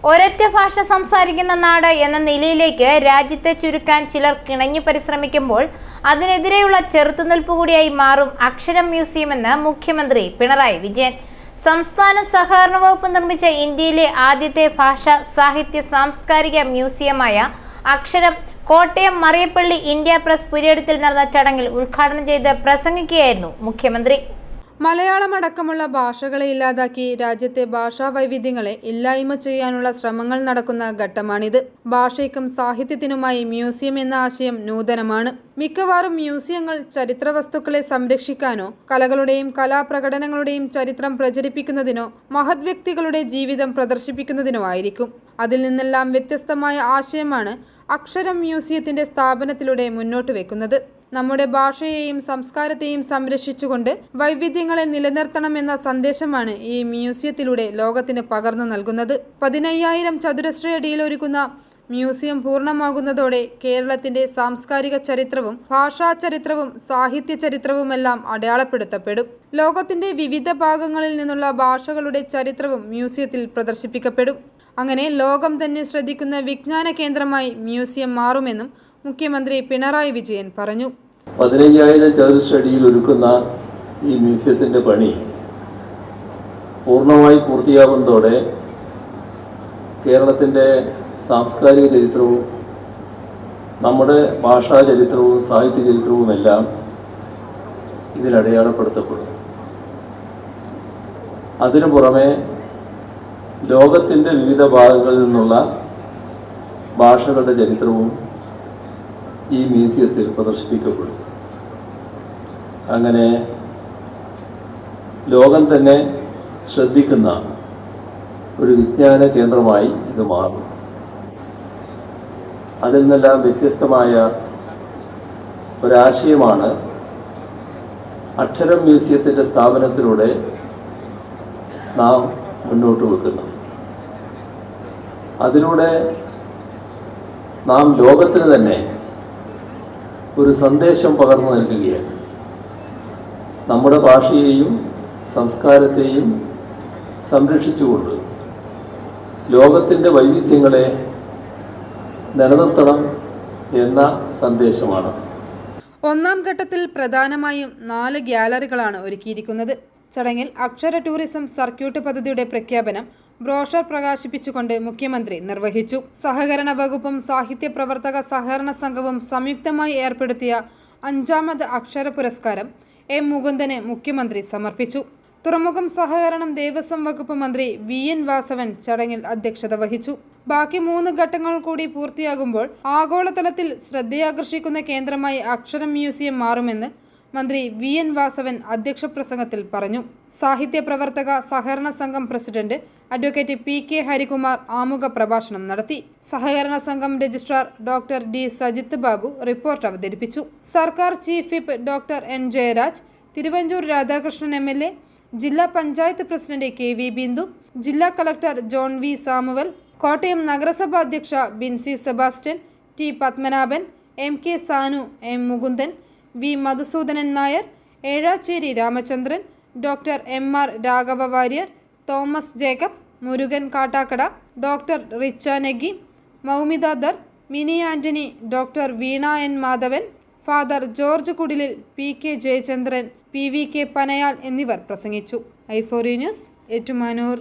ഒരൊറ്റ ഭാഷ സംസാരിക്കുന്ന നാട് എന്ന നിലയിലേക്ക് രാജ്യത്തെ ചുരുക്കാൻ ചിലർ കിണഞ്ഞു പരിശ്രമിക്കുമ്പോൾ അതിനെതിരെയുള്ള ചെറുത്തുനിൽപ്പ് കൂടിയായി മാറും അക്ഷരം മ്യൂസിയം എന്ന് മുഖ്യമന്ത്രി പിണറായി വിജയൻ. സംസ്ഥാന സഹകരണ വകുപ്പ് നിർമ്മിച്ച ഇന്ത്യയിലെ ആദ്യത്തെ ഭാഷാ സാഹിത്യ സാംസ്കാരിക മ്യൂസിയമായ അക്ഷരം കോട്ടയം മറിയപ്പള്ളി ഇന്ത്യ പ്രസ് പുരയിടത്തിൽ നടന്ന ചടങ്ങിൽ ഉദ്ഘാടനം ചെയ്ത് പ്രസംഗിക്കുകയായിരുന്നു മുഖ്യമന്ത്രി. മലയാളമടക്കമുള്ള ഭാഷകളെ ഇല്ലാതാക്കി രാജ്യത്തെ ഭാഷാ വൈവിധ്യങ്ങളെ ഇല്ലായ്മ ചെയ്യാനുള്ള ശ്രമങ്ങൾ നടക്കുന്ന ഘട്ടമാണിത്. ഭാഷയ്ക്കും സാഹിത്യത്തിനുമായി മ്യൂസിയം എന്ന ആശയം നൂതനമാണ്. മിക്കവാറും മ്യൂസിയങ്ങൾ ചരിത്ര വസ്തുക്കളെ സംരക്ഷിക്കാനോ കലകളുടെയും കലാപ്രകടനങ്ങളുടെയും ചരിത്രം പ്രചരിപ്പിക്കുന്നതിനോ മഹത് വ്യക്തികളുടെ ജീവിതം പ്രദർശിപ്പിക്കുന്നതിനോ ആയിരിക്കും. അതിൽ നിന്നെല്ലാം വ്യത്യസ്തമായ ആശയമാണ് അക്ഷരം മ്യൂസിയത്തിന്റെ സ്ഥാപനത്തിലൂടെ മുന്നോട്ട് വെക്കുന്നത്. നമ്മുടെ ഭാഷയെയും സംസ്കാരത്തെയും സംരക്ഷിച്ചുകൊണ്ട് വൈവിധ്യങ്ങളെ നിലനിർത്തണമെന്ന സന്ദേശമാണ് ഈ മ്യൂസിയത്തിലൂടെ ലോകത്തിന് പകർന്നു നൽകുന്നത്. 15,000 ചതുരശ്ര അടിയിൽ ഒരുക്കുന്ന മ്യൂസിയം പൂർണ്ണമാകുന്നതോടെ കേരളത്തിന്റെ സാംസ്കാരിക ചരിത്രവും ഭാഷാ ചരിത്രവും സാഹിത്യ ചരിത്രവുമെല്ലാം അടയാളപ്പെടുത്തപ്പെടും. ലോകത്തിന്റെ വിവിധ ഭാഗങ്ങളിൽ നിന്നുള്ള ഭാഷകളുടെ ചരിത്രവും മ്യൂസിയത്തിൽ പ്രദർശിപ്പിക്കപ്പെടും. അങ്ങനെ ലോകം തന്നെ ശ്രദ്ധിക്കുന്ന വിജ്ഞാന കേന്ദ്രമായി മ്യൂസിയം മാറുമെന്നും മുഖ്യമന്ത്രി പിണറായി വിജയൻ പറഞ്ഞു. 15,000 ചതുരശ്ര അടിയിൽ ഒരുക്കുന്ന ഈ മ്യൂസിയത്തിൻ്റെ പണി പൂർണ്ണമായി പൂർത്തിയാകുന്നതോടെ കേരളത്തിൻ്റെ സാംസ്കാരിക ചരിത്രവും നമ്മുടെ ഭാഷാ ചരിത്രവും സാഹിത്യ ചരിത്രവുമെല്ലാം ഇതിലടയാളപ്പെടുത്തപ്പെടും. അതിനു പുറമെ ലോകത്തിൻ്റെ വിവിധ ഭാഗങ്ങളിൽ നിന്നുള്ള ഭാഷകളുടെ ചരിത്രവും ഈ മ്യൂസിയത്തിൽ പ്രദർശിപ്പിക്കപ്പെടും. അങ്ങനെ ലോകം തന്നെ ശ്രദ്ധിക്കുന്ന ഒരു വിജ്ഞാന കേന്ദ്രമായി ഇത് മാറും. അതിൽ നിന്നെല്ലാം വ്യത്യസ്തമായ ഒരാശയമാണ് അക്ഷരം മ്യൂസിയത്തിൻ്റെ സ്ഥാപനത്തിലൂടെ നാം മുന്നോട്ട് വെക്കുന്നത്. അതിലൂടെ നാം ലോകത്തിന് തന്നെ ഒരു സന്ദേശം പകർന്നു നൽകുകയാണ്. നമ്മുടെ ഭാഷയെയും സംസ്കാരത്തെയും സംരക്ഷിച്ചുകൊണ്ട് ലോകത്തിൻ്റെ വൈവിധ്യങ്ങളെ നിലനിർത്തണം എന്ന സന്ദേശമാണ്. ഒന്നാം ഘട്ടത്തിൽ പ്രധാനമായും 4 ഗ്യാലറികളാണ് ഒരുക്കിയിരിക്കുന്നത്. ചടങ്ങിൽ അക്ഷര ടൂറിസം സർക്യൂട്ട് പദ്ധതിയുടെ പ്രഖ്യാപനം ബ്രോഷർ പ്രകാശിപ്പിച്ചുകൊണ്ട് മുഖ്യമന്ത്രി നിർവഹിച്ചു. സഹകരണ വകുപ്പും സാഹിത്യ പ്രവർത്തക സഹകരണ സംഘവും സംയുക്തമായി ഏർപ്പെടുത്തിയ 5ാമത് അക്ഷര പുരസ്കാരം എം മുകുന്ദന് മുഖ്യമന്ത്രി സമർപ്പിച്ചു. തുറമുഖം സഹകരണം ദേവസ്വം വകുപ്പ് മന്ത്രി VN വാസവൻ ചടങ്ങിൽ അധ്യക്ഷത വഹിച്ചു. ബാക്കി 3 ഘട്ടങ്ങൾ കൂടി പൂർത്തിയാകുമ്പോൾ ആഗോളതലത്തിൽ ശ്രദ്ധയാകർഷിക്കുന്ന കേന്ദ്രമായി അക്ഷരം മ്യൂസിയം മാറുമെന്ന് മന്ത്രി VN വാസവൻ അധ്യക്ഷ പ്രസംഗത്തിൽ പറഞ്ഞു. സാഹിത്യ പ്രവർത്തക സഹകരണ സംഘം പ്രസിഡന്റ് അഡ്വക്കേറ്റ് PK ഹരികുമാർ ആമുഖ പ്രഭാഷണം നടത്തി. സഹകരണ സംഘം registrar doctor D Sajith Babu report അവതരിപ്പിച്ചു. സർക്കാർ chief whip doctor N Jayaraj, Thiruvanchoor Radhakrishnan MLA, ജില്ലാ പഞ്ചായത്ത് പ്രസിഡന്റ് KV ബിന്ദു, ജില്ലാ collector John V Samuel, Kottayam നഗരസഭാ അധ്യക്ഷ Binsy Sebastian, T Padmanabhan, MK Sanu, M Mukundan, V Madhusoodanan Nair, Ezhacheri Ramachandran, doctor MR Raghava Warrier, Thomas Jacob, Murukan Kattakada, doctor Richa Negi, Moumita Dhar, Mini Antony, doctor Veena N Madhavan, father George Kudilil, PK Jayachandran, PVK Panayal എന്നിവർ പ്രസംഗിച്ചു. i4 news, Ettumanoor.